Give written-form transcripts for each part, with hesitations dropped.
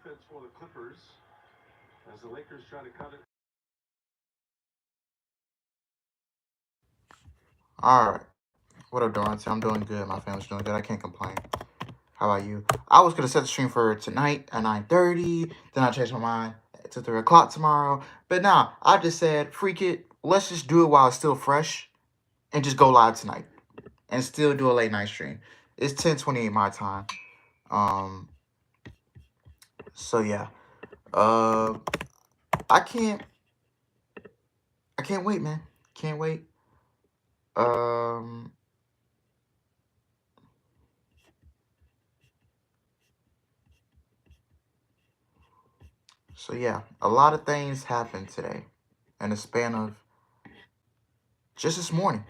offense for the Clippers as the Lakers try to cut it. All right. What up, Dorrance? I'm doing good. My family's doing good. I can't complain. How about you? I was gonna set the stream for tonight at 9:30. Then I changed my mind to 3 o'clock tomorrow. But nah, I just said, freak it. Let's just do it while it's still fresh, and just go live tonight, and still do a late night stream. It's 10:28 my time. So yeah. I can't wait, man. Can't wait. So yeah, a lot of things happened today in the span of just this morning.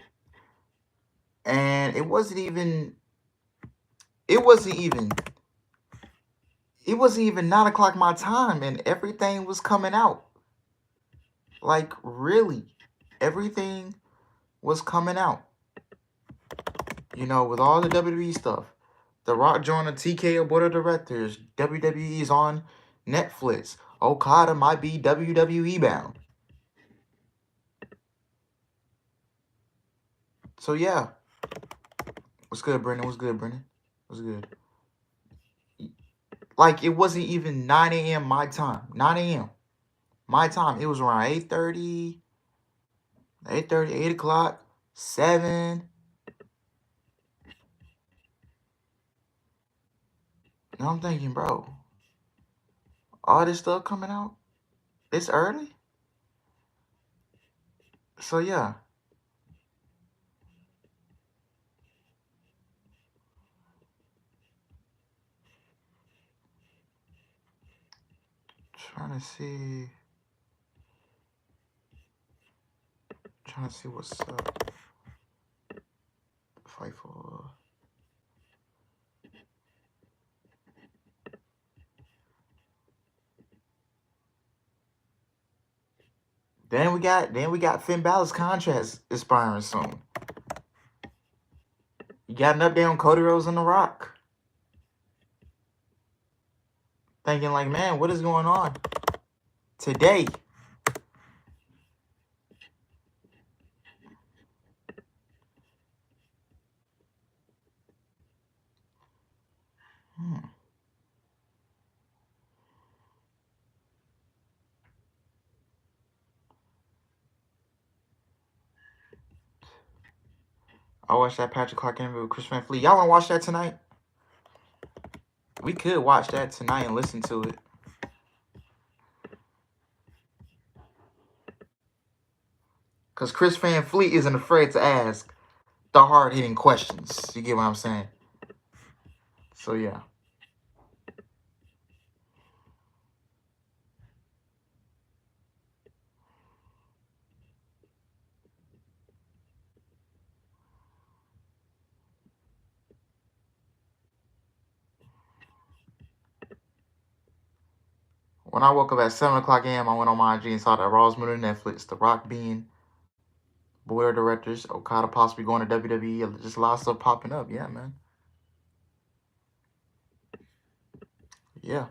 And it wasn't even 9 o'clock my time, and everything was coming out. Like, really, everything was coming out. You know, with all the WWE stuff. The Rock joined the TKO board of directors. WWE is on Netflix. Okada might be WWE bound. So yeah. What's good, Brendan? What's good, Brendan? What's good? Like, it wasn't even 9 a.m. my time. 9 a.m. my time. It was around 8:30, 8 o'clock, 7. Now I'm thinking, bro, all this stuff coming out, it's early. So yeah. Trying to see what's up. Fightful. Then we got Finn Balor's contract expiring soon. You got an update on Cody Rhodes and The Rock. Thinking like, man, what is going on today? I watched that Patrick Clark interview with Chris Van Fleet. Y'all want to watch that tonight? We could watch that tonight and listen to it. Because Chris Van Fleet isn't afraid to ask the hard-hitting questions. You get what I'm saying? So, yeah. When I woke up at 7 o'clock a.m., I went on my IG and saw that Raw's moving to Netflix, The Rock being board of directors, Okada possibly going to WWE, just a lot of stuff popping up. Yeah, man. Yeah.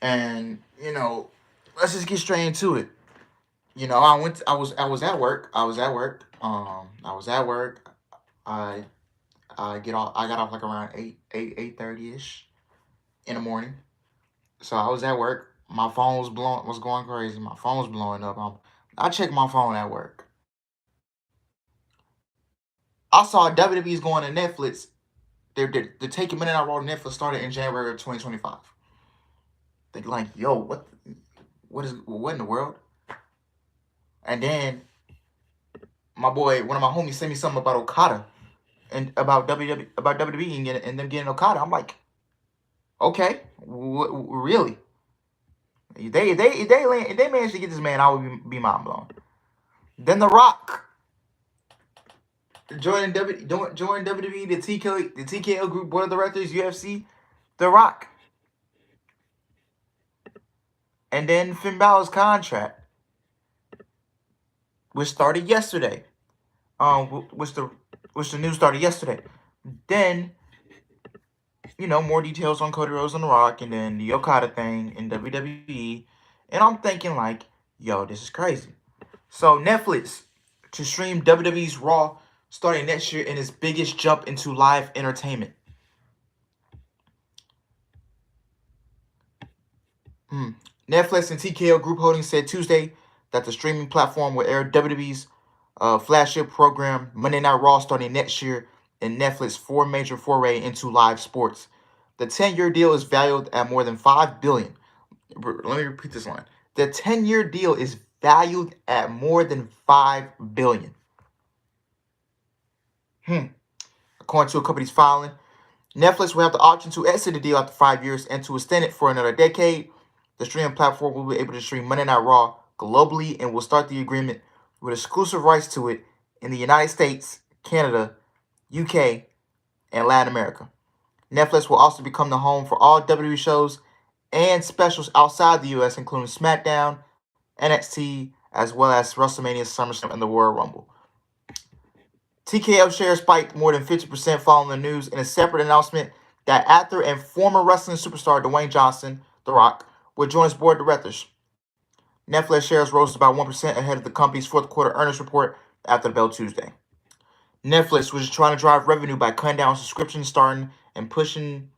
And, you know, let's just get straight into it. You know, I was at work. I got off like around 8:30ish in the morning. So I was at work. My phone was going crazy. My phone was blowing up. I checked my phone at work. I saw WWE's going to Netflix. They're taking Minute Out Raw to Netflix started in January of 2025. They're like, yo, what in the world? And then my boy, one of my homies, sent me something about Okada and about WWE and them getting Okada. I'm like, okay, really? They managed to get this man, I would be mind blown. Then The Rock joined WWE, the TKO group board of directors, UFC, The Rock. And then Finn Balor's contract, which started yesterday. Which the news started yesterday. Then more details on Cody Rhodes and The Rock, and then the Okada thing in WWE. And I'm thinking like, yo, this is crazy. So Netflix to stream WWE's Raw starting next year in its biggest jump into live entertainment. Netflix and TKO Group Holdings said Tuesday that the streaming platform will air WWE's flagship program Monday Night Raw starting next year in Netflix's four major foray into live sports. The 10-year deal is valued at more than $5 billion. Let me repeat this line. The 10-year deal is valued at more than $5 billion. According to a company's filing, Netflix will have the option to exit the deal after 5 years and to extend it for another decade. The streaming platform will be able to stream Monday Night Raw globally and will start the agreement with exclusive rights to it in the United States, Canada, UK, and Latin America. Netflix will also become the home for all WWE shows and specials outside the US, including SmackDown, NXT, as well as WrestleMania, SummerSlam, and the Royal Rumble. TKO shares spiked more than 50% following the news in a separate announcement that actor and former wrestling superstar Dwayne Johnson, The Rock, would join its board of directors. Netflix shares rose about 1% ahead of the company's fourth quarter earnings report after the bell Tuesday. Netflix was trying to drive revenue by cutting down subscription sharing, and pushing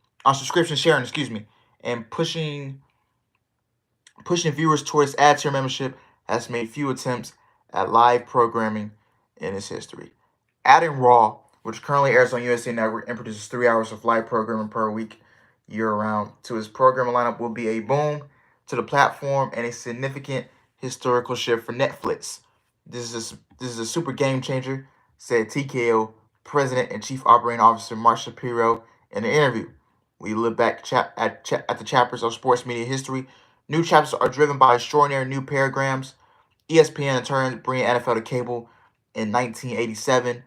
viewers towards ad tier membership has made few attempts at live programming in its history. Adding Raw, which currently airs on USA Network and produces 3 hours of live programming per week year-round, to its programming lineup will be a boom to the platform and a significant historical shift for Netflix. This is a super game changer, said TKO President and Chief Operating Officer Mark Shapiro in an interview. We look back at the chapters of sports media history. New chapters are driven by extraordinary new programs. ESPN in turn bringing NFL to cable in 1987.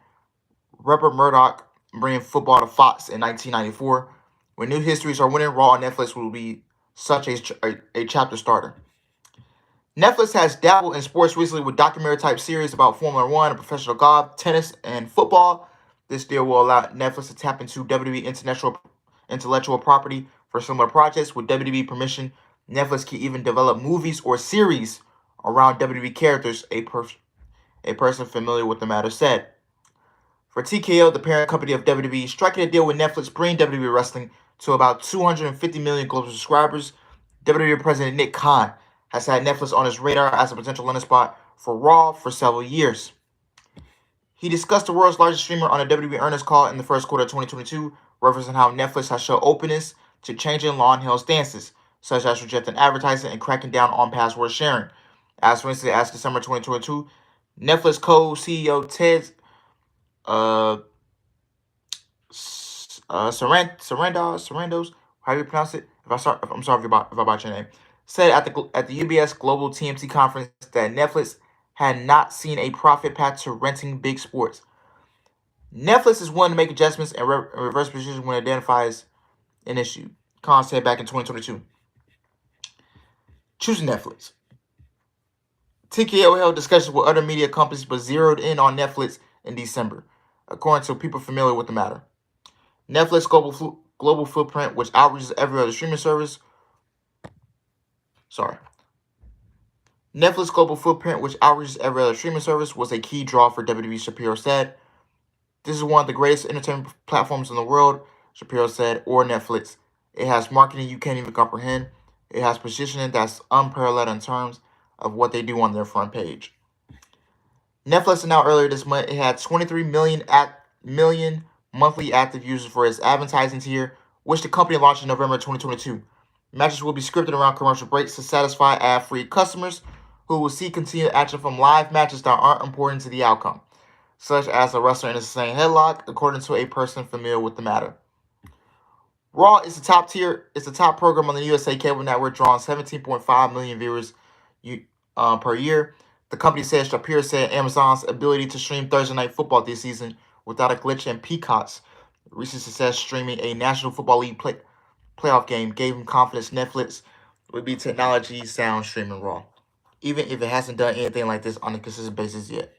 Rupert Murdoch bringing football to Fox in 1994. When new histories are winning, Raw on Netflix will be such a chapter starter. Netflix has dabbled in sports recently with documentary-type series about Formula One, professional golf, tennis, and football. This deal will allow Netflix to tap into WWE intellectual property for similar projects. With WWE permission, Netflix can even develop movies or series around WWE characters, a person familiar with the matter said. For TKO, the parent company of WWE, striking a deal with Netflix bringing WWE wrestling to about 250 million global subscribers. WWE President Nick Khan has had Netflix on his radar as a potential landing spot for Raw for several years. He discussed the world's largest streamer on a WWE earnings call in the first quarter of 2022, referencing how Netflix has shown openness to changing law-and-hell stances, such as rejecting advertising and cracking down on password sharing. As for instance, as December 2022, Netflix co-CEO Ted Sarandos, how do you pronounce it? I'm sorry if I botched your name. Said at the UBS Global TMT conference that Netflix had not seen a profit path to renting big sports. Netflix is willing to make adjustments and reverse positions when it identifies an issue, Khan said back in 2022. Choosing Netflix. TKO held discussions with other media companies but zeroed in on Netflix in December, according to people familiar with the matter. Netflix global footprint, which outreaches every other streaming service. Netflix global footprint, which outreaches every other streaming service, was a key draw for WWE, Shapiro said. This is one of the greatest entertainment platforms in the world, Shapiro said, or Netflix. It has marketing you can't even comprehend. It has positioning that's unparalleled in terms of what they do on their front page. Netflix announced earlier this month it had 23 million monthly active users for its advertising tier, which the company launched in November 2022. Matches will be scripted around commercial breaks to satisfy ad-free customers who will see continued action from live matches that aren't important to the outcome, such as a wrestler in a sustained headlock, according to a person familiar with the matter. Raw is the top tier. It's the top program on the USA cable network, drawing 17.5 million viewers per year. The company said Shapiro said Amazon's ability to stream Thursday Night Football this season without a glitch and Peacock's recent success streaming a National Football League playoff game gave him confidence Netflix would be technology sound streaming Raw, even if it hasn't done anything like this on a consistent basis yet.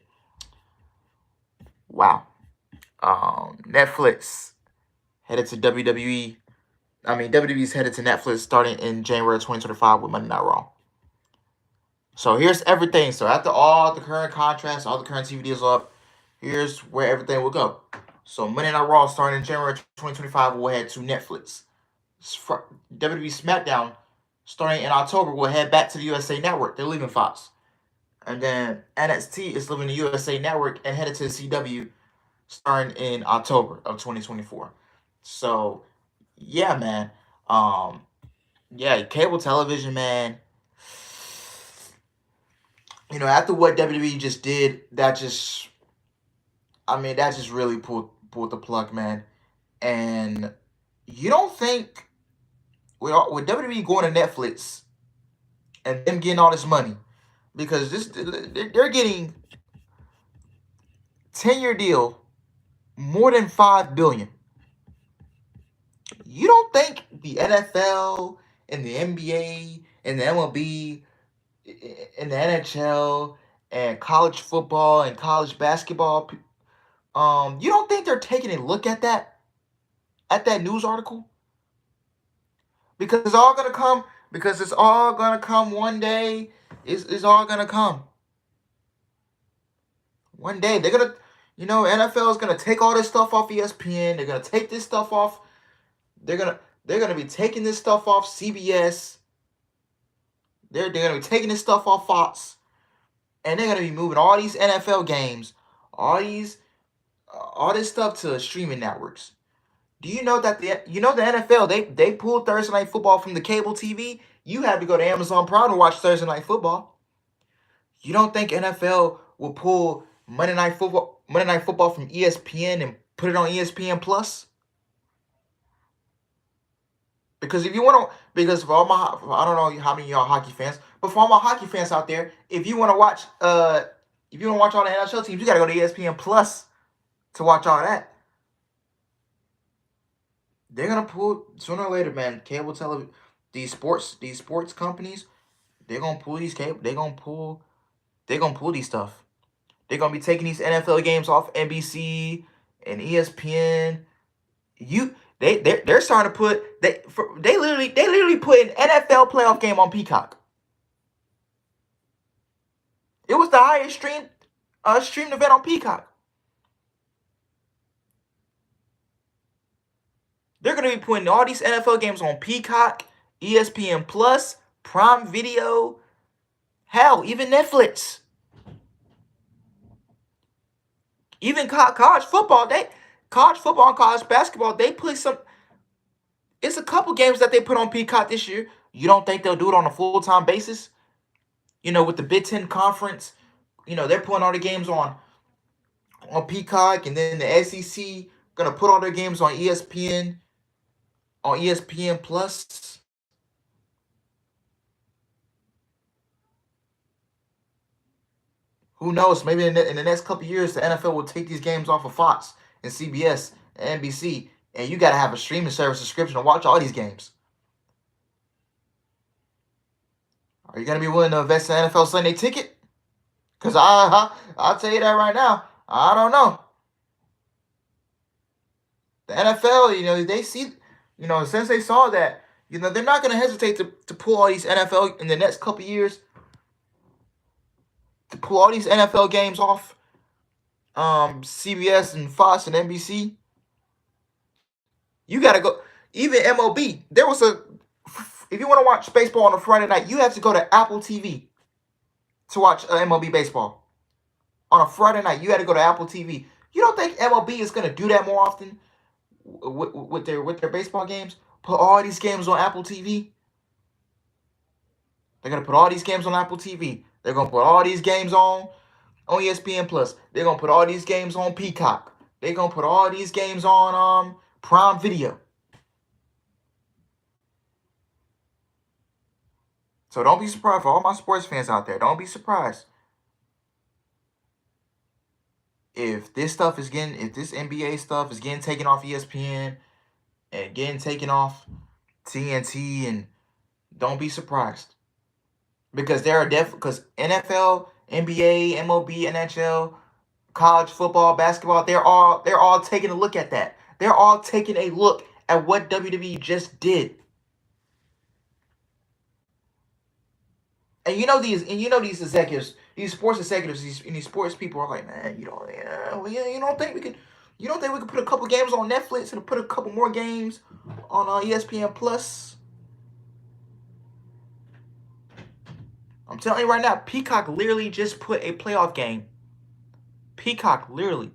Wow. Netflix headed to WWE WWE's headed to Netflix starting in January 2025 with Monday Night Raw. So here's everything. So after all the current contracts, all the current TV deals up, here's where everything will go. So Monday Night Raw starting in January 2025 will head to Netflix. WWE SmackDown starting in October will head back to the USA Network. They're leaving Fox. And then NXT is leaving the USA Network and headed to the CW starting in October of 2024. So yeah, man. Yeah, cable television, man. After what WWE just did, that just really pulled the plug, man. And you don't think with WWE going to Netflix and them getting all this money, because they're getting 10-year deal, more than $5 billion. You don't think the NFL and the NBA and the MLB and the NHL and college football and college basketball, you don't think they're taking a look at that news article? Because it's all gonna come. Because it's all gonna come one day. It's all gonna come. One day they're gonna, NFL is gonna take all this stuff off ESPN. They're gonna take this stuff off. They're gonna be taking this stuff off CBS. They're gonna be taking this stuff off Fox, and they're gonna be moving all these NFL games, all this stuff to streaming networks. Do you know that the NFL they pulled Thursday Night Football from the cable TV? You had to go to Amazon Prime to watch Thursday Night Football. You don't think NFL will pull Monday Night Football from ESPN and put it on ESPN Plus? Because if you want to, because for all my, I don't know how many of y'all hockey fans, but for all my hockey fans out there, if you want to watch all the NHL teams, you got to go to ESPN Plus to watch all that. They're gonna pull sooner or later, man. Cable television, these sports companies, they're gonna pull these cable. They're gonna pull these stuff. They're gonna be taking these NFL games off NBC and ESPN. They're starting to put they literally put an NFL playoff game on Peacock. It was the highest streamed event on Peacock. They're going to be putting all these NFL games on Peacock, ESPN Plus, Prime Video, hell, even Netflix. Even college football and college basketball, they put it's a couple games that they put on Peacock this year. You don't think they'll do it on a full-time basis? With the Big Ten Conference, they're putting all the games on Peacock, and then the SEC going to put all their games on ESPN Plus. Who knows? Maybe in the next couple of years, the NFL will take these games off of Fox and CBS and NBC, and you got to have a streaming service subscription to watch all these games. Are you going to be willing to invest in the NFL Sunday ticket? Because I'll tell you that right now. I don't know. The NFL, they see, since they saw that, they're not going to hesitate to pull all these NFL in the next couple of years, to pull all these NFL games off CBS and Fox and NBC. You got to go, even MLB. If you want to watch baseball on a Friday night, you have to go to Apple TV to watch MLB baseball. On a Friday night, you had to go to Apple TV. You don't think MLB is going to do that more often with their baseball games? Put all these games on Apple TV. They're going to put all these games on Apple TV. They're going to put all these games on ESPN Plus. They're going to put all these games on Peacock. They're going to put all these games on Prime Video. So don't be surprised, for all my sports fans out there, don't be surprised if this NBA stuff is getting taken off ESPN and getting taken off TNT, and don't be surprised. Because because NFL, NBA, MLB, NHL, college football, basketball, they're all taking a look at that. They're all taking a look at what WWE just did. And these executives, these sports executives, these sports people are like, man, you don't think we could, put a couple games on Netflix and put a couple more games on ESPN Plus? I'm telling you right now, Peacock literally just put a playoff game. Peacock literally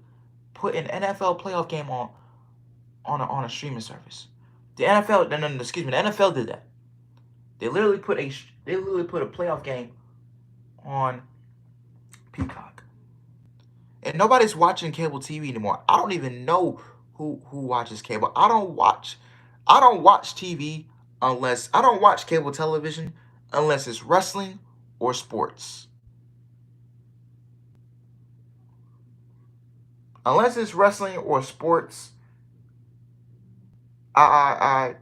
put an NFL playoff game on a streaming service. The NFL, no, excuse me, the NFL did that. They literally put a playoff game on Peacock. And nobody's watching cable TV anymore. I don't even know who watches cable. I don't watch TV unless I don't watch cable television unless it's wrestling or sports. Unless it's wrestling or sports, I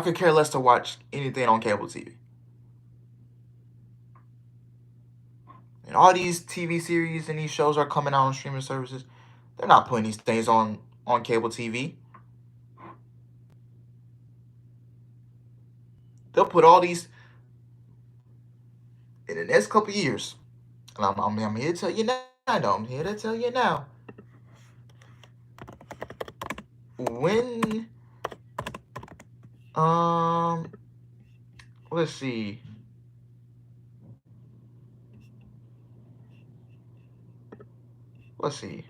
could care less to watch anything on cable TV. And all these TV series and these shows are coming out on streaming services. They're not putting these things on cable TV. They'll put all these in the next couple of years. And I'm here to tell you now. I'm here to tell you now. When let's see. Let's see.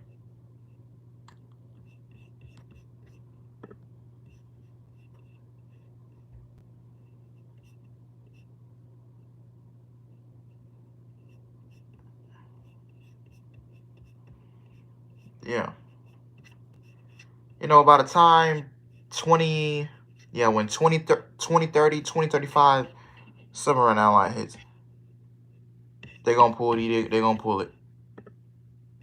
Yeah. By the time when 2030, 2035, somewhere around that line hits, they're going to pull it. They're going to pull it.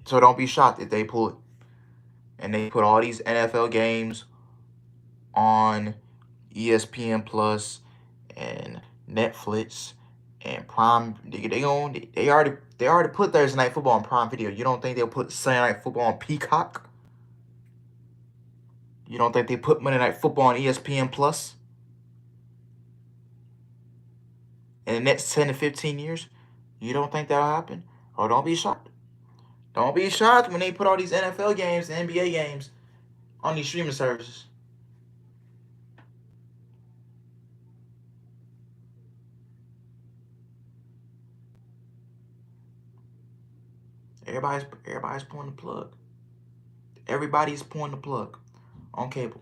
So don't be shocked if they pull it. And they put all these NFL games on ESPN Plus and Netflix and Prime. They already put Thursday Night Football on Prime Video. You don't think they'll put Sunday Night Football on Peacock? You don't think they put Monday Night Football on ESPN Plus? In the next 10 to 15 years? You don't think that'll happen? Or don't be shocked. Don't be shocked when they put all these NFL games and NBA games on these streaming services. Everybody's pulling the plug. Everybody's pulling the plug on cable.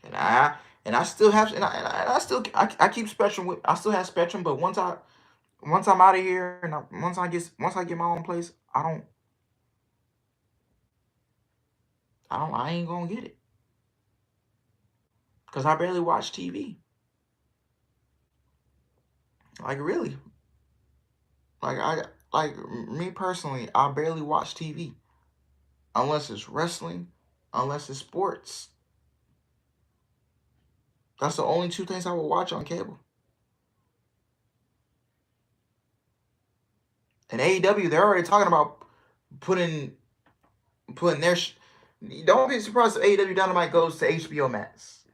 And I still have I keep Spectrum. I still have Spectrum, but once I'm out of here and once I get my own place, I ain't gonna get it because I barely watch TV. Like really, like me personally, I barely watch TV unless it's wrestling, unless it's sports. That's the only two things I will watch on cable. And AEW, they're already talking about putting their. Don't be surprised if AEW Dynamite goes to HBO Max.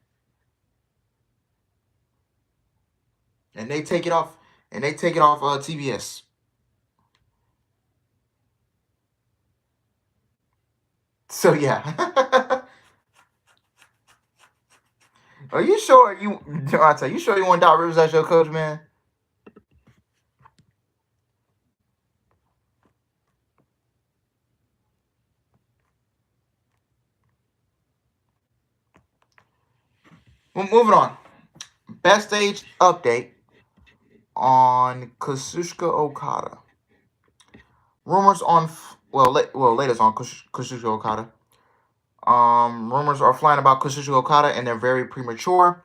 And they take it off. TBS. So yeah. Are you sure you sure you want Doc Rivers as your coach, man? Well, moving on. Backstage update on Kazuchika Okada. Rumors on latest on Kazuchika Okada. Rumors are flying about Kazuchika Okada, and they're very premature.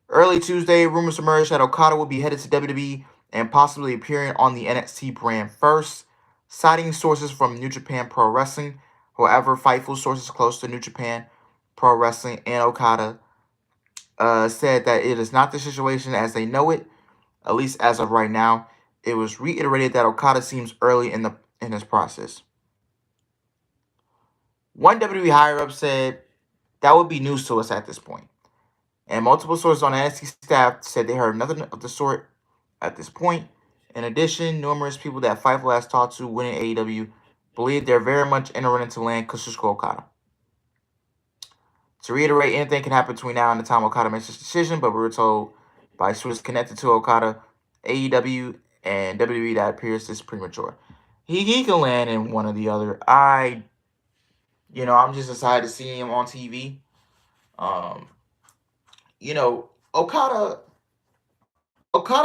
Early Tuesday, rumors emerged that Okada will be headed to WWE and possibly appearing on the NXT brand first, citing sources from New Japan Pro Wrestling. However, Fightful sources close to New Japan Pro Wrestling and Okada said that it is not the situation as they know it, at least as of right now. It was reiterated that Okada seems early in this process. One WWE higher up said that would be news to us at this point. And multiple sources on the NXT staff said they heard nothing of the sort at this point. In addition, numerous people that Fightful has talked to winning AEW believe they're very much entering into land Kazuchika Okada. To reiterate, anything can happen between now and the time Okada makes his decision, but we were told by sources connected to Okada, AEW, and WWE that appears this premature. He can land in one or the other. I'm just excited to see him on TV. Um, Okada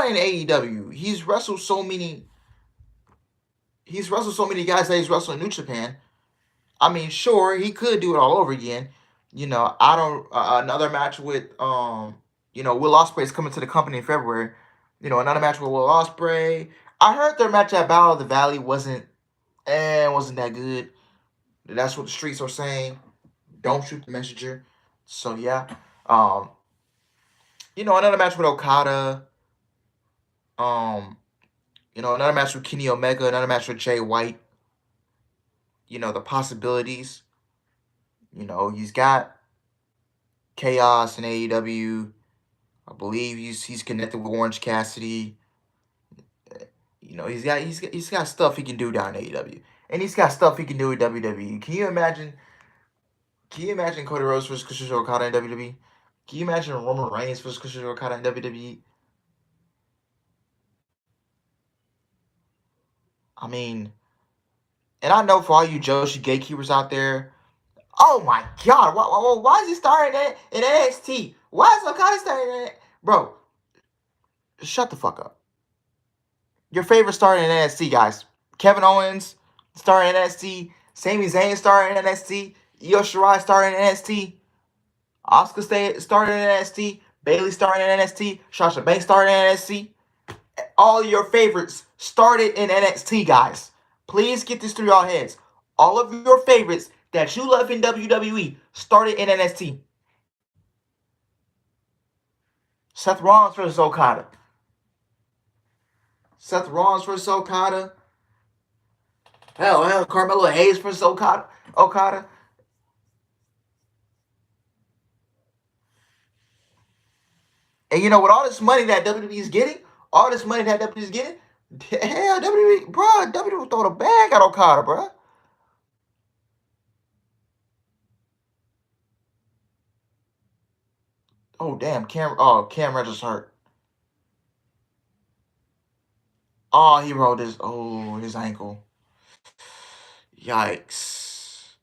in AEW, he's wrestled so many guys that he's wrestled in New Japan. I mean, sure, he could do it all over again. I don't another match with Will Ospreay is coming to the company in February. Another match with Will Ospreay. I heard their match at Battle of the Valley wasn't that good. That's what the streets are saying. Don't shoot the messenger. So yeah. Another match with Okada. Another match with Kenny Omega, another match with Jay White. The possibilities. He's got Chaos in AEW. I believe he's connected with Orange Cassidy. He's got stuff he can do down in AEW, and he's got stuff he can do with WWE. Can you imagine? Cody Rhodes versus Kazuchika Okada in WWE? Can you imagine Roman Reigns versus Kazuchika Okada in WWE? I mean, and I know for all you Joshi gatekeepers out there, oh my God, why is he starting in NXT? Why is Okada starting in Bro, shut the fuck up. Your favorite starting in NXT, guys. Kevin Owens starting in NXT. Sami Zayn starting in NXT. Io Shirai starting in NXT. Asuka starting in NXT. Bayley starting in NXT. Sasha Banks starting in NXT. All your favorites started in NXT, guys. Please get this through your heads. All of your favorites that you love in WWE started in NXT. Seth Rollins versus Okada. Hell, Carmelo Hayes versus Okada. And with all this money that WWE is getting, hell, WWE, bro, WWE will throw the bag at Okada, bro. Oh damn, Cam Reddish hurt. Oh, he rolled his ankle. Yikes.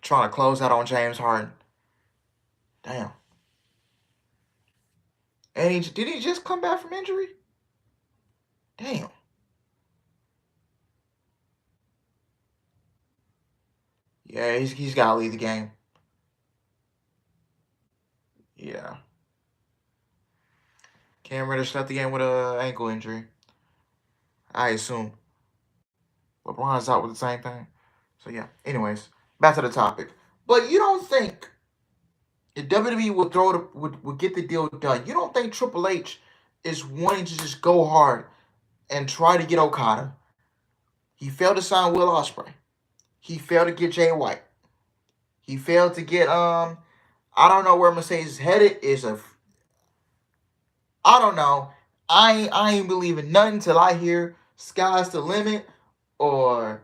Trying to close out on James Harden. Damn. And did he just come back from injury? Damn. Yeah, he's got to leave the game. Yeah. Cam Reddish left the game with an ankle injury. I assume. LeBron's out with the same thing. So yeah. Anyways, back to the topic. But you don't think if WWE would get the deal done, you don't think Triple H is wanting to just go hard and try to get Okada? He failed to sign Will Ospreay. He failed to get Jay White. He failed to get I don't know where Mercedes is headed. I don't know. I ain't believing nothing till I hear sky's the limit or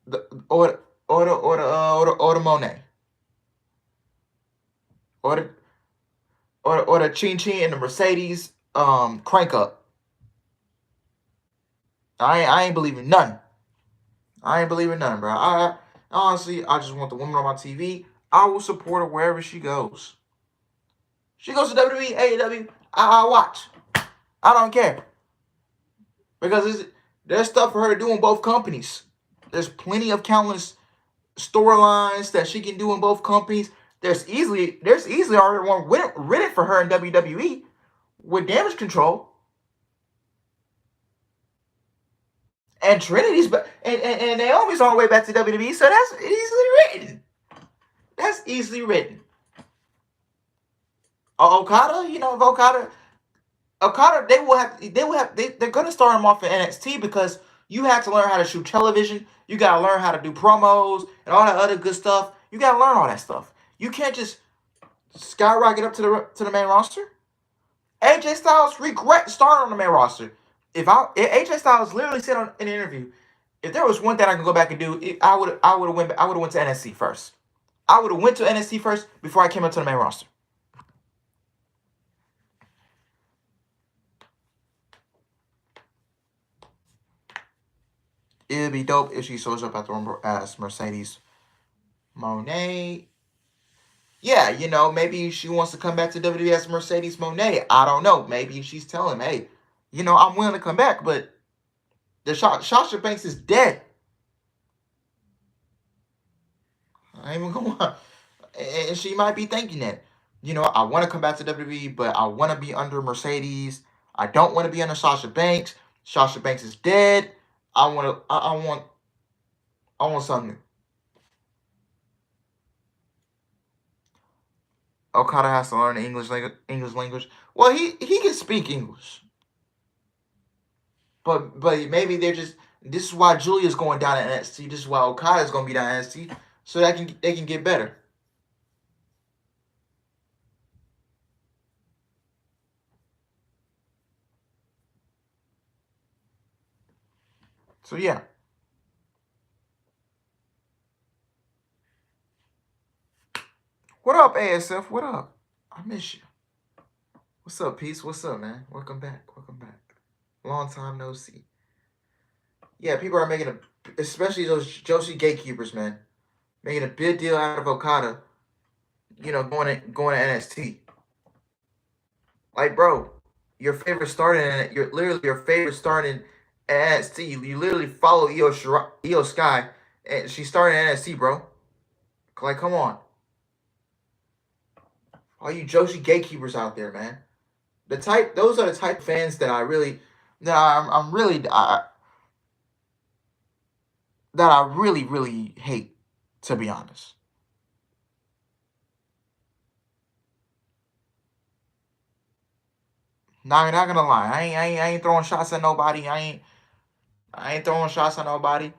the Monet or the Chin Chin and the Mercedes crank up. I ain't believing nothing. Bro. I honestly, I just want the woman on my TV. I will support her wherever she goes. She goes to WWE, AEW, I'll watch. I don't care. Because there's stuff for her to do in both companies. There's plenty of countless storylines that she can do in both companies. There's easily already one written for her in WWE with Damage Control. And Trinity's and Naomi's on the way back to WWE, so that's easily written. Okada, if Okada, they're gonna start him off in NXT because You have to learn how to shoot television. You gotta learn how to do promos and all that other good stuff. You gotta learn all that stuff. You can't just skyrocket up to the main roster. AJ Styles regret starting on the main roster. If AJ Styles literally said in an interview, if there was one thing I could go back and do, I would have went to NXT first. I would have went to NXT first before I came up to the main roster. It'd be dope if she shows up at the Rumble as Mercedes Moné. Yeah, you know, maybe she wants to come back to WWE as Mercedes Moné. I don't know. Maybe she's telling him, hey, you know, I'm willing to come back, but the Sasha Banks is dead. I ain't even gonna. And she might be thinking that, you know, I want to come back to WWE, but I want to be under Mercedes. I don't want to be under Sasha Banks. Sasha Banks is dead. I want something. Okada has to learn the English language. Well, he can speak English, but maybe they're just. This is why Julia's going down to NXT. This is why Okada's going to be down to NXT, so that they can get better. So yeah. What up, ASF? What up? I miss you. What's up, Peace? What's up, man? Welcome back. Welcome back. Long time no see. Yeah, people are making especially those Joshi gatekeepers, man, making a big deal out of Okada. You know, going to NXT. Like, bro, your favorite starting, your favorite starting at NXT. You literally follow Io Sky, and she started at NXT, bro. Like, come on. All you Joshi gatekeepers out there, man. Those are the type of fans that I really, that I'm really, that I really, really hate, to be honest. Now, I'm not gonna lie. I ain't throwing shots at nobody. I ain't throwing shots at nobody.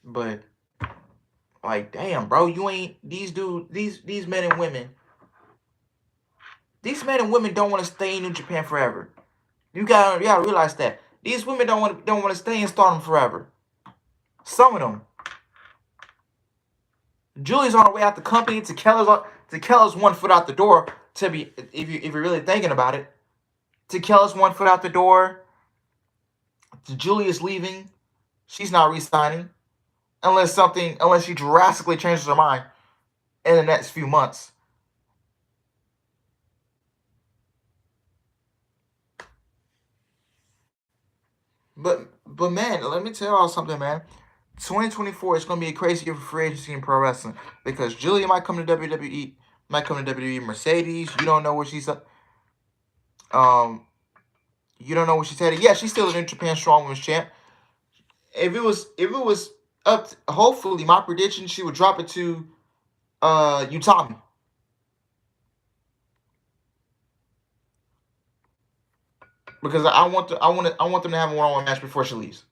But like, damn, bro, you ain't these men and women. These men and women don't want to stay in New Japan forever. You gotta realize that these women don't want to stay in Stardom forever. Some of them. Julie's on her way out the company. Takella's 1 foot out the door. To be, if you're really thinking about it, Takella's 1 foot out the door. Julia's leaving. She's not re-signing unless she drastically changes her mind in the next few months. But man, let me tell y'all something, man. 2024 is going to be a crazy year for free agency in pro wrestling because Julia might come to WWE, Mercedes, you don't know where she's at. You don't know where she's headed. Yeah, she's still a New Japan Strong Women's champ. If it was up, hopefully my prediction, she would drop it to Utami. Because I want them to have a one-on-one match before she leaves.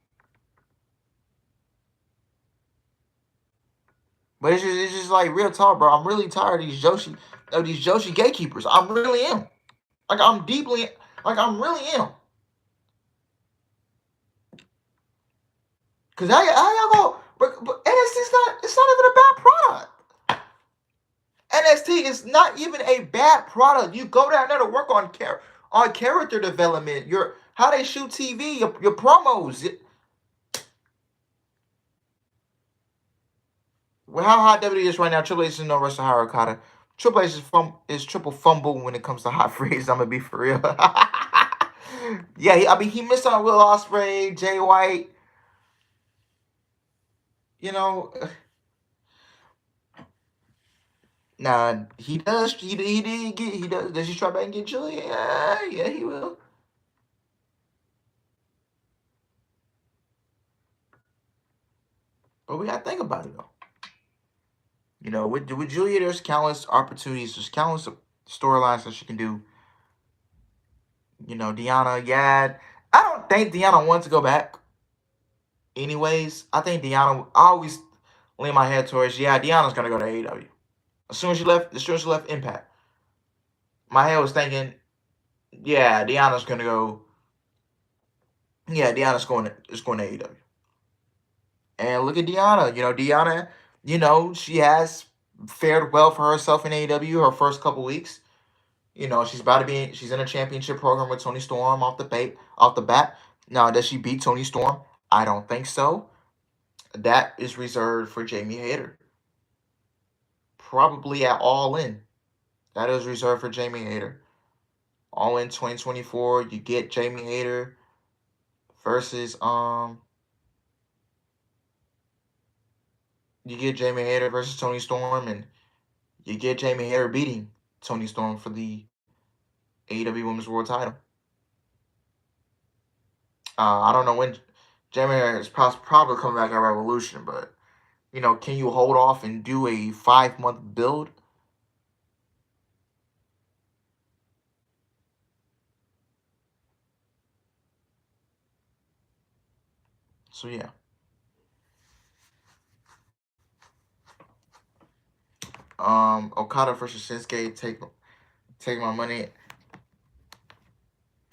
But it's just like real talk, bro. I'm really tired of these Joshi gatekeepers. I really am. Like I'm really am. Cause how y'all go? But NXT's it's not even a bad product. NXT is not even a bad product. You go down there to work on character development. How they shoot TV, your promos. Well, how hot WWE is right now, Triple H is no rush to hire Okada. Triple H is triple fumble when it comes to hot freeze. I'm gonna be for real. Yeah, he missed on Will Ospreay, Jay White. You know, nah, he does. He did get. He does. Does he try back and get Julia? Yeah, he will. But we gotta think about it though. You know, with Julia, there's countless opportunities. There's countless storylines that she can do. You know, Deanna, yeah. I think Deanna wants to go back. Anyways, I think Deanna. I always lean my head towards Deanna's gonna go to AEW. As soon as she left Impact, my head was thinking, Deanna's gonna go. Yeah, is going to AEW. And look at Deanna. Deanna. She has fared well for herself in AEW her first couple weeks. She's in a championship program with Tony Storm off the bat. Now, does she beat Tony Storm? I don't think so. That is reserved for Jamie Hayter. Probably at All In. That is reserved for Jamie Hayter. All In 2024, you get Jamie Hayter versus Tony Storm, and you get Jamie Hayter beating Tony Storm for the AEW Women's World Title. I don't know when Jamie Hayter is probably coming back at Revolution, but can you hold off and do a 5-month build? So yeah. Okada versus Shinsuke, take my money.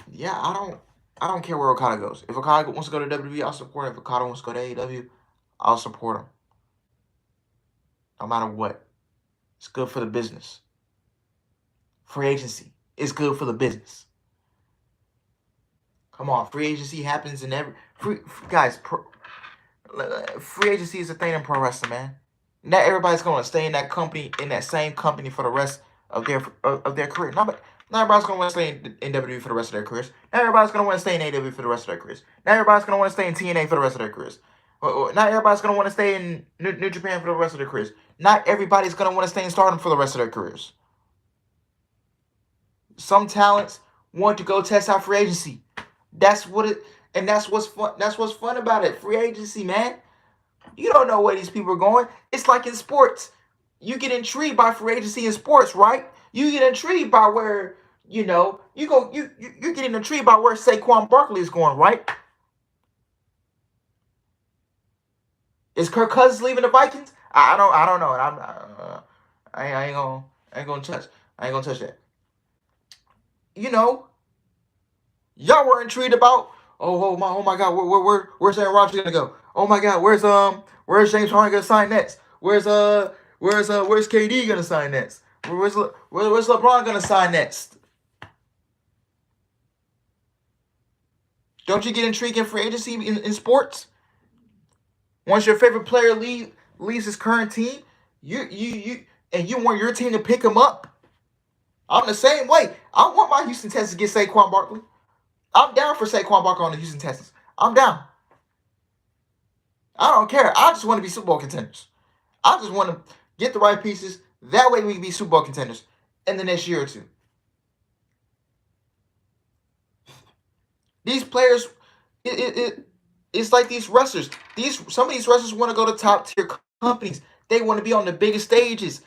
Yeah, I don't care where Okada goes. If Okada wants to go to WWE, I'll support him. If Okada wants to go to AEW, I'll support him. No matter what. It's good for the business. Free agency is good for the business. Come on, free agency happens in every free agency is a thing in pro wrestling, man. Not everybody's going to stay in that same company for the rest of their career. Not everybody's going to want to stay in WWE for the rest of their careers. Not everybody's going to want to stay in AEW for the rest of their careers. Not everybody's going to want to stay in TNA for the rest of their careers. Not everybody's going to want to stay in New Japan for the rest of their careers. Not everybody's going to want to stay in Stardom for the rest of their careers. Some talents want to go test out free agency. That's what's fun. That's what's fun about it. Free agency, man. You don't know where these people are going. It's like in sports. You get intrigued by free agency in sports, right? You get intrigued by where, you're getting intrigued by where Saquon Barkley is going, right? Is Kirk Cousins leaving the Vikings? I don't know. And I ain't gonna touch that. Y'all were intrigued about. Oh my God, where's Aaron Rodgers gonna go? Oh my God, where's James Harden gonna sign next? Where's KD gonna sign next? Where's LeBron gonna sign next? Don't you get intrigued in free agency in sports? Once your favorite player leaves his current team, you want your team to pick him up. I'm the same way. I want my Houston Texans to get Saquon Barkley. I'm down for Saquon Barkley on the Houston Texans. I'm down. I don't care. I just want to be Super Bowl contenders. I just want to get the right pieces. That way we can be Super Bowl contenders in the next year or two. These players, it's like these wrestlers. Some of these wrestlers want to go to top tier companies. They want to be on the biggest stages.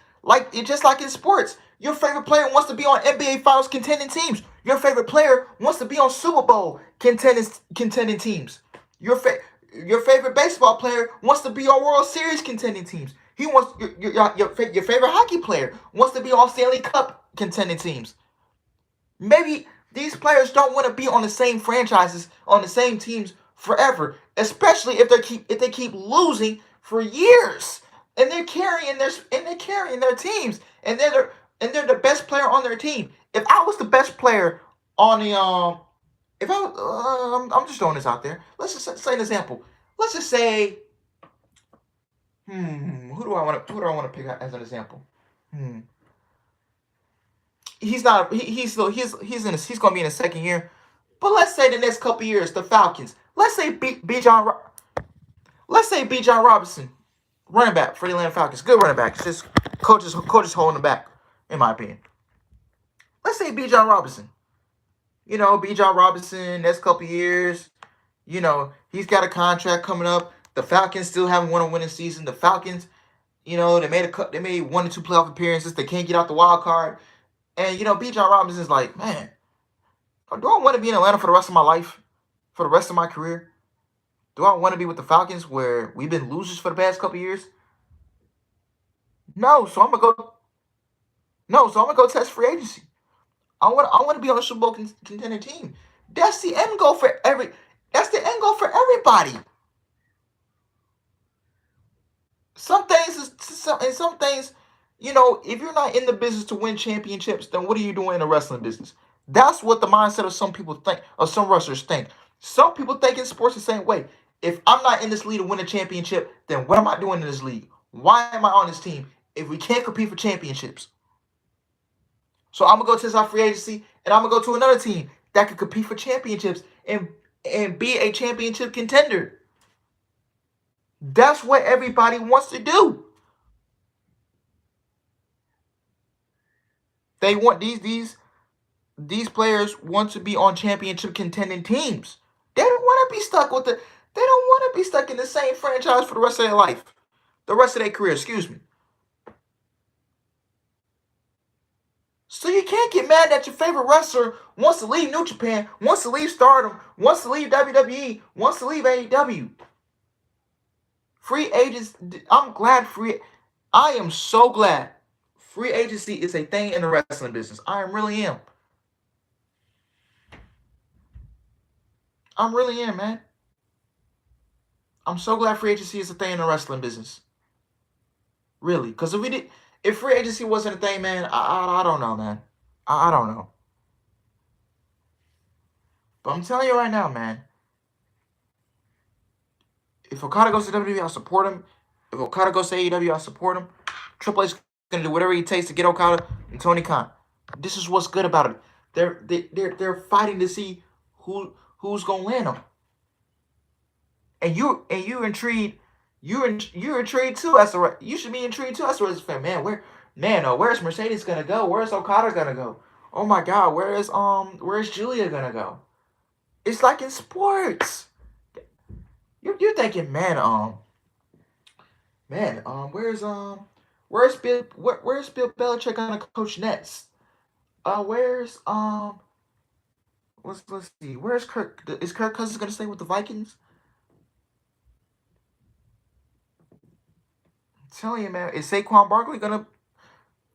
Just like in sports. Your favorite player wants to be on NBA Finals contending teams. Your favorite player wants to be on Super Bowl contending teams. Your favorite baseball player wants to be on World Series contending teams. He wants your favorite hockey player wants to be on Stanley Cup contending teams. Maybe these players don't want to be on the same franchises, on the same teams forever, especially if they keep losing for years. And they're carrying their teams, and they're the best player on their team. If I was the best player on the I'm just throwing this out there. Let's just say an example. Let's just say, who do I want to pick as an example? He's not. He's going to be in his second year. But let's say the next couple years, the Falcons. Let's say Bijan Robinson, running back for the Atlanta Falcons. Good running back. It's just coaches holding him back, in my opinion. Let's say Bijan Robinson. Bijan Robinson, next couple years, he's got a contract coming up. The Falcons still haven't won a winning season. The Falcons, they made 1 or 2 playoff appearances. They can't get out the wild card. And, Bijan Robinson's like, man, do I want to be in Atlanta for the rest of my life? for the rest of my career? Do I want to be with the Falcons where we've been losers for the past couple years? No, so I'm gonna go. No, so I'm gonna go test free agency. I want to be on a Super Bowl contending team. That's the end goal for every. That's the end goal for everybody. Some things some things, if you're not in the business to win championships, then what are you doing in the wrestling business? That's what the mindset of some people think, or some wrestlers think. Some people think in sports the same way. If I'm not in this league to win a championship, then what am I doing in this league? Why am I on this team if we can't compete for championships? So I'm gonna go test out free agency, and I'm gonna go to another team that can compete for championships and be a championship contender. That's what everybody wants to do. They want these players want to be on championship contending teams. They don't want to be stuck with the. They don't want to be stuck in the same franchise for the rest of their life, the rest of their career. Excuse me. So you can't get mad that your favorite wrestler wants to leave New Japan, wants to leave Stardom, wants to leave WWE, wants to leave AEW. Free agents. I'm glad free. I am so glad free agency is a thing in the wrestling business. I really am. I'm really am, man. I'm so glad free agency is a thing in the wrestling business. Really, because if free agency wasn't a thing, man, I don't know, man. I don't know. But I'm telling you right now, man. If Okada goes to WWE, I'll support him. If Okada goes to AEW, I'll support him. Triple H is gonna do whatever he takes to get Okada and Tony Khan. This is what's good about it. They're fighting to see who's gonna land them. And you're intrigued. You're intrigued too as a you should be intrigued too as a wrestling fan. Where's Mercedes gonna go? Where's Okada gonna go? Oh my God, where's Julia gonna go? It's like in sports. You're thinking, where's Bill Belichick gonna coach next? Where's let's see, where's Kirk? Is Kirk Cousins gonna stay with the Vikings? I'm telling you, man, is Saquon Barkley gonna?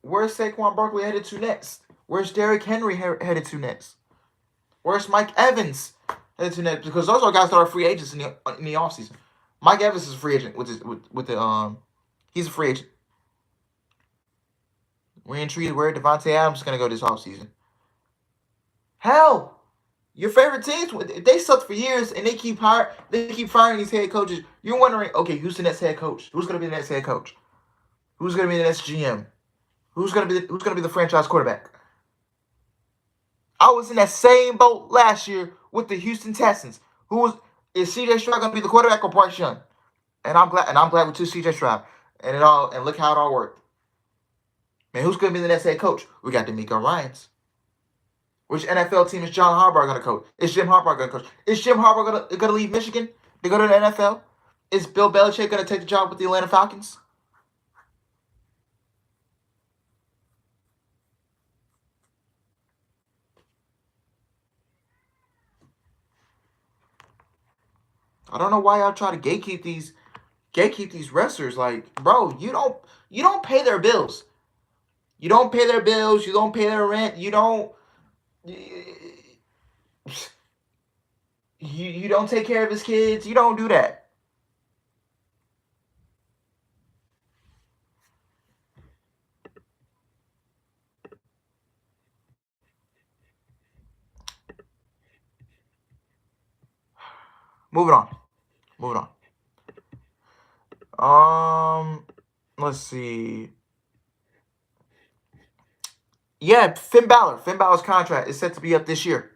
Where's Saquon Barkley headed to next? Where's Derrick Henry headed to next? Where's Mike Evans headed to next? Because those are guys that are free agents in the offseason. Mike Evans is a free agent he's a free agent. We're intrigued where Devontae Adams is gonna go this offseason. Hell, your favorite teams, they sucked for years and they keep firing these head coaches. You're wondering, okay, who's the next head coach? Who's gonna be the next head coach? Who's gonna be the next GM? Who's gonna be the franchise quarterback? I was in that same boat last year with the Houston Texans. Is CJ Stroud gonna be the quarterback or Bryce Young? And I'm glad we took CJ Stroud. And look how it all worked. Man, who's gonna be the next head coach? We got D'Amico Ryans. Which NFL team is John Harbaugh gonna coach? Is Jim Harbaugh gonna coach? Is Jim Harbaugh gonna leave Michigan to go to the NFL? Is Bill Belichick gonna take the job with the Atlanta Falcons? I don't know why y'all try to gatekeep these wrestlers. Like, bro, you don't pay their bills. You don't pay their bills. You don't pay their rent. You don't take care of his kids. You don't do that. Moving on. Let's see. Yeah, Finn Balor. Finn Balor's contract is set to be up this year.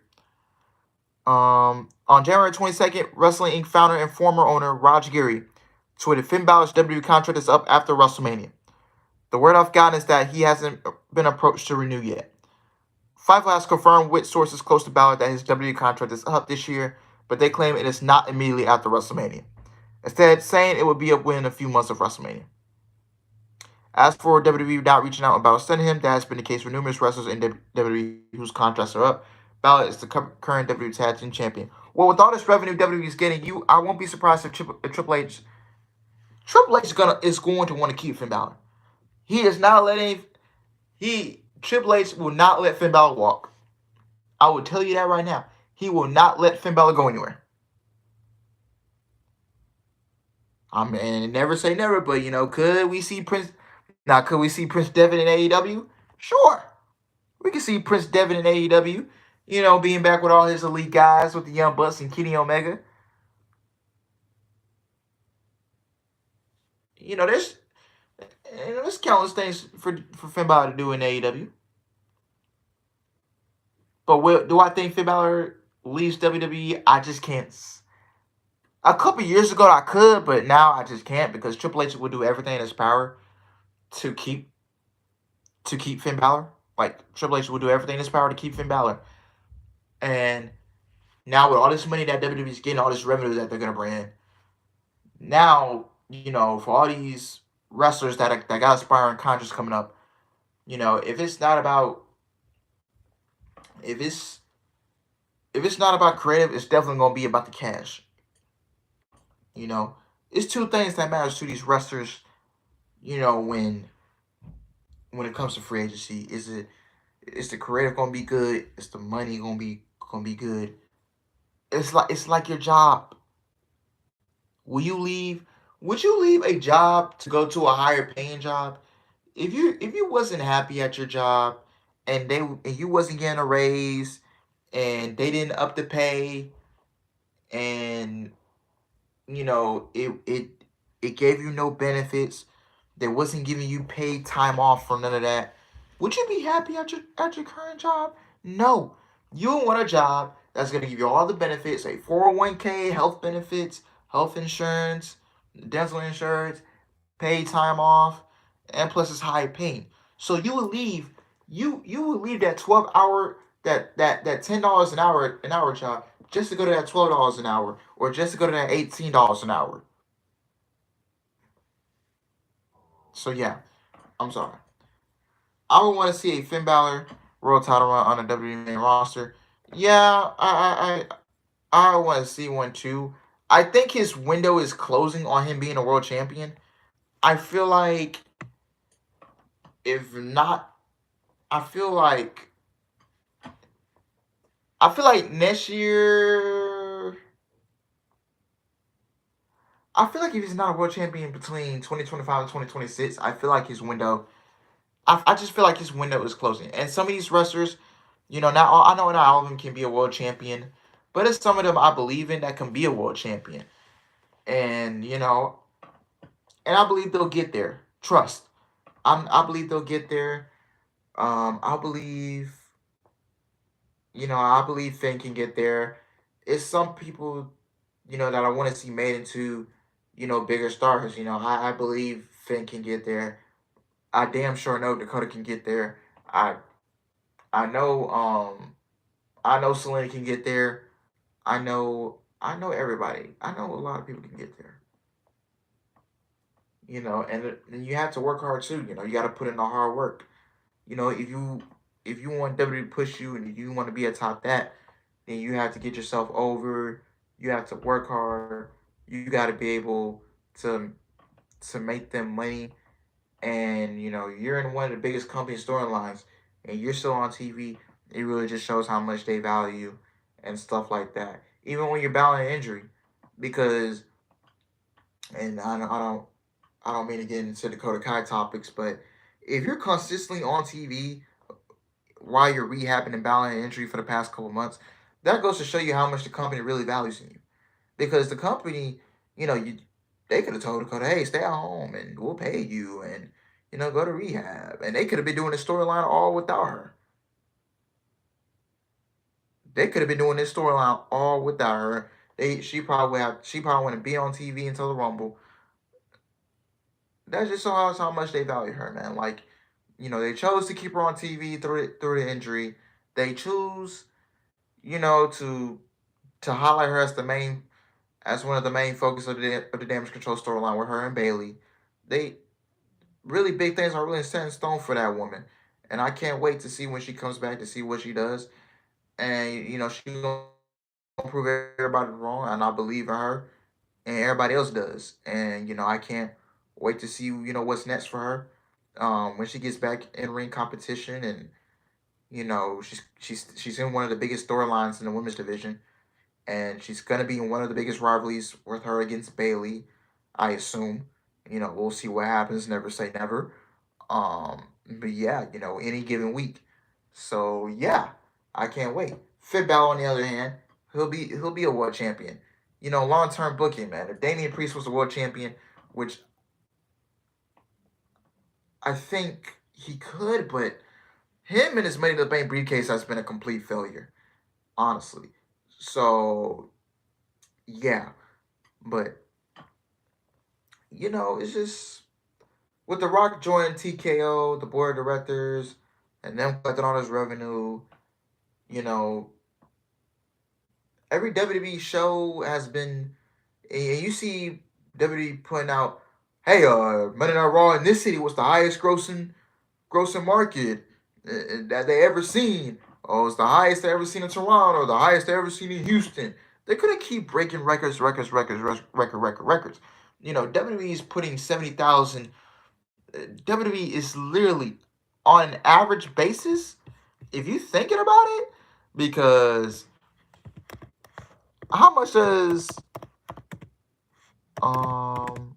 On January 22nd, Wrestling Inc. founder and former owner Raj Giri tweeted Finn Balor's WWE contract is up after WrestleMania. The word I've gotten is that he hasn't been approached to renew yet. Fightful has confirmed with sources close to Balor that his WWE contract is up this year, but they claim it is not immediately after WrestleMania. Instead, saying it would be up within a few months of WrestleMania. As for WWE not reaching out about sending him, that has been the case for numerous wrestlers in WWE whose contracts are up. Balor is the current WWE Tag Team Champion. Well, with all this revenue WWE is getting, I won't be surprised if Triple H is going to want to keep Finn Balor. He is not letting Triple H will not let Finn Balor walk. I will tell you that right now. He will not let Finn Balor go anywhere. And never say never, but could we see Prince Devitt in AEW? Sure. We can see Prince Devitt in AEW, being back with all his elite guys with the Young Bucks and Kenny Omega. There's countless things for Finn Balor to do in AEW. But do I think Finn Balor leaves WWE? I just can't. A couple years ago I could, but now I just can't because Triple H would do everything in his power to keep Finn Balor. Like Triple H would do everything in his power to keep Finn Balor. And now with all this money that WWE's getting, all this revenue that they're gonna bring in, now for all these wrestlers that got aspiring contracts coming up, if it's not about creative, it's definitely gonna be about the cash. It's two things that matters to these wrestlers. When it comes to free agency, is the creative gonna be good? Is the money gonna be good? It's like your job. Would you leave a job to go to a higher paying job? If you wasn't happy at your job and you wasn't getting a raise and they didn't up the pay and it gave you no benefits, they wasn't giving you paid time off for none of that, would you be happy at your current job? No. You want a job that's going to give you all the benefits, a 401k, health benefits, health insurance, dental insurance, paid time off, and plus it's high paying. So you would leave that 12-hour that $10 an hour job just to go to that $12 an hour or just to go to that $18 an hour. So yeah, I'm sorry. I would want to see a Finn Balor world title run on a WWE main roster. Yeah, I want to see one too. I think his window is closing on him being a world champion. I feel like if not, I feel like next year. I feel like if he's not a world champion between 2025 and 2026, I feel like his window. I just feel like his window is closing. And some of these wrestlers, not I know not all of them can be a world champion, but it's some of them I believe in that can be a world champion. And and I believe they'll get there. Trust. I believe they'll get there. I believe I believe Finn can get there. It's some people, that I want to see made into, bigger stars. I believe Finn can get there. I damn sure know Dakota can get there. I know Selena can get there. I know everybody. I know a lot of people can get there. And you have to work hard too. You got to put in the hard work. If you want WWE to push you and you want to be atop that, then you have to get yourself over. You have to work hard. You got to be able to make them money. And you're in one of the biggest company storylines, and you're still on TV. It really just shows how much they value you and stuff like that. Even when you're battling injury, because and I don't mean to get into Dakota Kai topics, but if you're consistently on TV while you're rehabbing and battling an injury for the past couple months, that goes to show you how much the company really values you. Because the company, they could have told Dakota, hey, stay at home and we'll pay you and, go to rehab. And they could have been doing this storyline all without her. They could have been doing this storyline all without her. She probably wouldn't be on TV until the Rumble. That just shows how much they value her, man. Like, they chose to keep her on TV through the injury. They choose, to highlight her as one of the main focus of the Damage Control storyline with her and Bayley. They really big things are really set in stone for that woman, and I can't wait to see when she comes back to see what she does. And she's gonna prove everybody wrong, and I believe in her, and everybody else does. And I can't wait to see what's next for her. When she gets back in ring competition, and she's in one of the biggest storylines in the women's division, and she's gonna be in one of the biggest rivalries with her against Bailey, I assume. We'll see what happens. Never say never. But yeah, any given week. So yeah, I can't wait. Finn Balor, on the other hand, he'll be a world champion. Long term booking, man. If Damian Priest was a world champion, which I think he could, but him and his Money in the Bank briefcase has been a complete failure, honestly. So yeah, but it's just with The Rock joining TKO, the board of directors, and them collecting all this revenue. You know, every WWE show has been, and you see WWE putting out, hey, Monday Night Raw in this city was the highest grossing market that they ever seen. Oh, it's the highest they ever seen in Toronto, the highest they ever seen in Houston. They're gonna keep breaking records. WWE is putting 70,000. WWE is literally on an average basis, if you thinking about it, because how much does um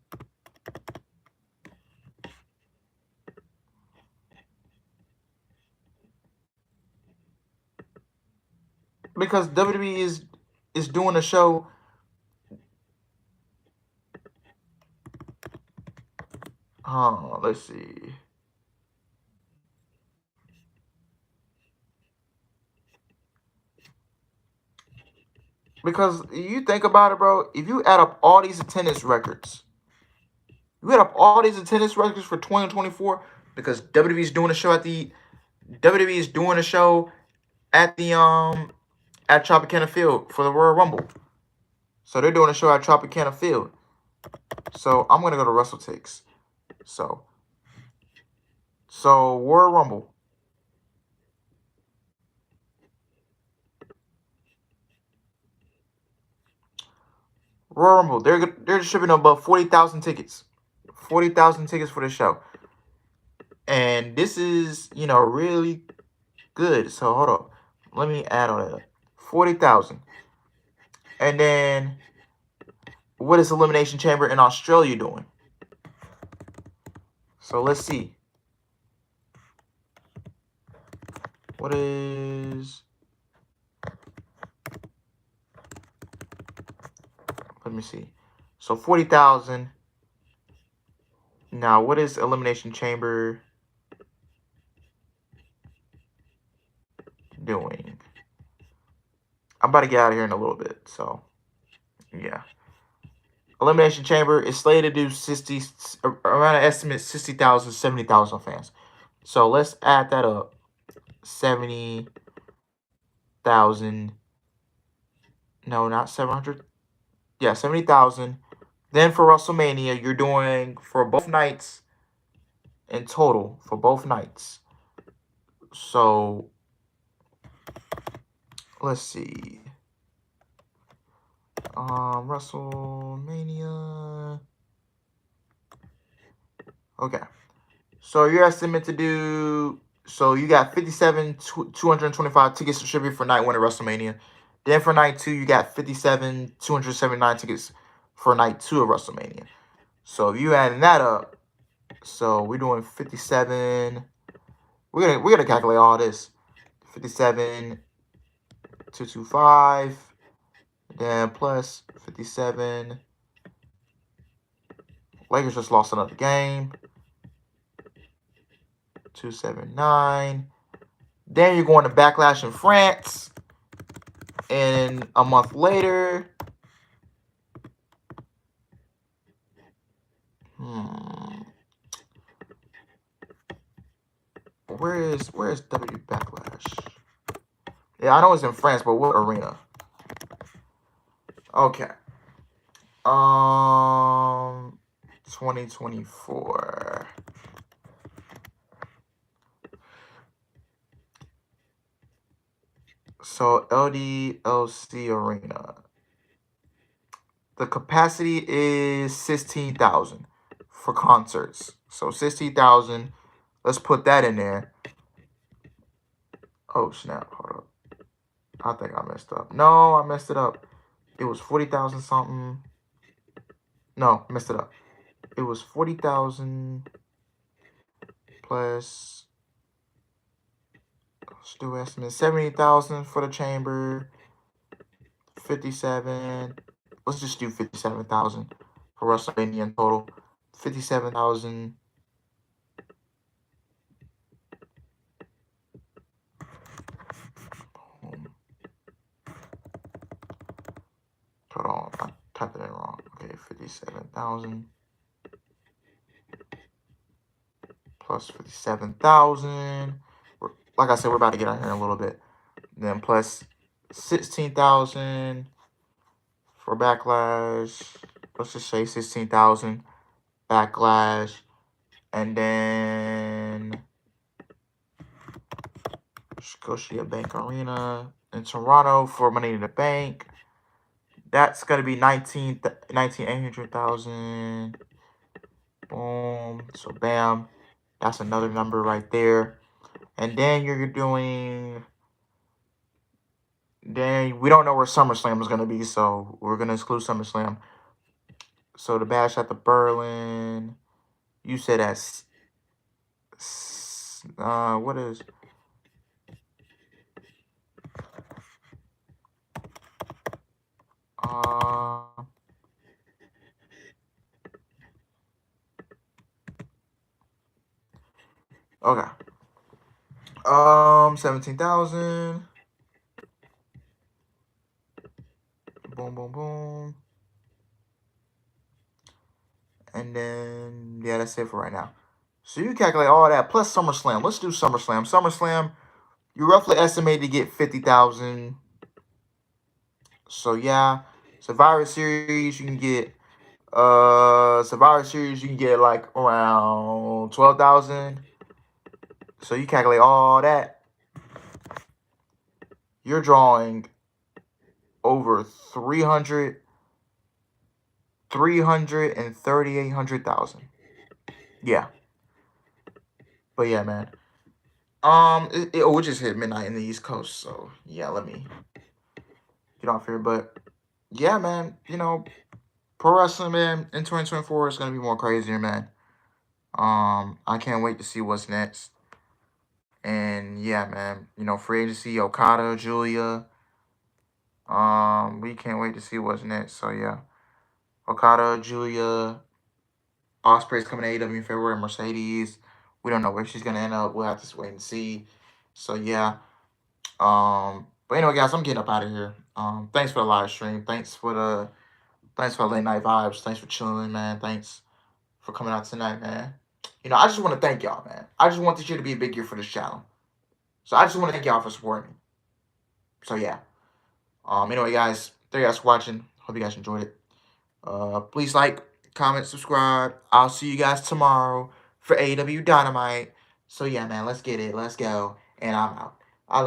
because WWE is doing a show. Let's see. Because you think about it, bro. If you add up all these attendance records, you add up all these attendance records for 2024, because WWE is doing a show at the at Tropicana Field for the Royal Rumble. So they're doing a show at Tropicana Field. So I'm gonna go to Russell Takes. So Royal Rumble. Royal Rumble. They're shipping about 40,000 tickets. 40,000 tickets for the show. And this is, really good. So hold up. Let me add on that. 40,000. And then what is Elimination Chamber in Australia doing? So let's see. What is... Let me see. So 40,000. Now, what is Elimination Chamber doing? I'm about to get out of here in a little bit. So, yeah. Elimination Chamber is slated to do 60, around an estimate 60,000, 70,000 fans. So let's add that up. 70,000. No, not 700. Yeah, 70,000. Then for WrestleMania, you're doing for both nights in total, for both nights. So let's see. WrestleMania. Okay. So your estimate to do, so you got 225 tickets distributed for night one at WrestleMania. Then for night two, you got 279 tickets for night two of WrestleMania. So if you adding that up, so we're doing 57. We're gonna calculate all this. 57, 225, then plus 57. Lakers just lost another game. 279. Then you're going to Backlash in France. And a month later. Where is W Backlash? Yeah, I know it's in France, but what arena? Okay. 2024. So LDLC Arena. The capacity is 16,000 for concerts. So 16,000. Let's put that in there. Oh snap! Hold up. I think I messed up. No, I messed it up. It was 40,000 something. No, I messed it up. It was 40,000 plus. Let's do estimate 70,000 for the chamber. 57. Let's just do 57,000 for WrestleMania in total. 57,000. Hold on, I typed it in wrong. Okay, 57,000 plus 57,000. Like I said, we're about to get out here in a little bit. Then plus 16,000 for Backlash. Let's just say 16,000 Backlash. And then Scotiabank Arena in Toronto for Money in the Bank. That's going to be 800,000. Boom. So, bam. That's another number right there. And then you're doing... Then we don't know where SummerSlam is going to be, so we're going to exclude SummerSlam. So, the Bash at the Berlin... You said that's... what is... Okay. 17,000. Boom, boom, boom. And then, yeah, that's it for right now. So you calculate all that plus SummerSlam. Let's do SummerSlam. SummerSlam, you roughly estimate to get 50,000. So yeah, Survivor Series you can get like around 12,000. So you calculate all that. You're drawing over 338,000. Yeah. But yeah, man. We just hit midnight in the East Coast, so yeah, let me get off here. But yeah, man, pro wrestling, man, in 2024 is gonna be more crazier, man. I can't wait to see what's next. And yeah, man, free agency, Okada, Julia. We can't wait to see what's next. So yeah, Okada, Julia, Ospreay's coming to AEW in February. Mercedes, we don't know where she's gonna end up. We'll have to wait and see. So yeah. But anyway, guys, I'm getting up out of here. Thanks for the live stream. Thanks for the late night vibes. Thanks for chilling, man. Thanks for coming out tonight, man. I just want to thank y'all, man. I just want this year to be a big year for this channel. So I just want to thank y'all for supporting me. So yeah. Anyway, guys, thank you guys for watching. Hope you guys enjoyed it. Please like, comment, subscribe. I'll see you guys tomorrow for AEW Dynamite. So yeah, man, let's get it. Let's go. And I'm out.